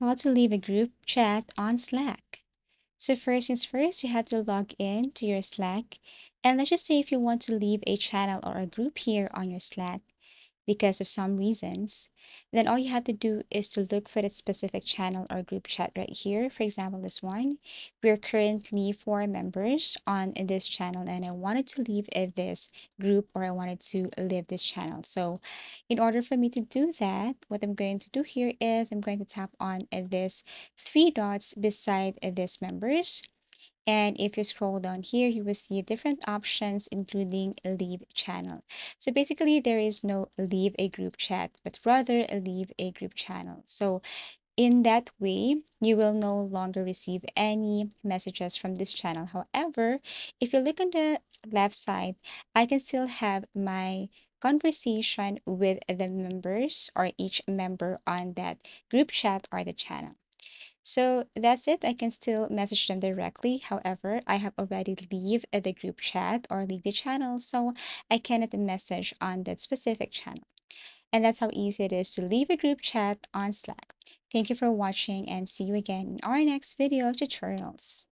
How to leave a group chat on Slack. So first things first, you have to log in to your Slack. And let's just say if you want to leave a channel or a group here on your Slack because of some reasons, then all you have to do is to look for that specific channel or group chat right here. For example, this one, we're currently 4 members on this channel, and I wanted to leave this group, or I wanted to leave this channel. So in order for me to do that, what I'm going to do here is I'm going to tap on this 3 dots beside this members. And if you scroll down here, you will see different options, including leave channel. So basically, there is no leave a group chat, but rather leave a group channel. So in that way, you will no longer receive any messages from this channel. However, if you look on the left side, I can still have my conversation with the members or each member on that group chat or the channel. So that's it. I can still message them directly. However, I have already leave the group chat or leave the channel, so I cannot message on that specific channel. And that's how easy it is to leave a group chat on Slack. Thank you for watching and see you again in our next video tutorials.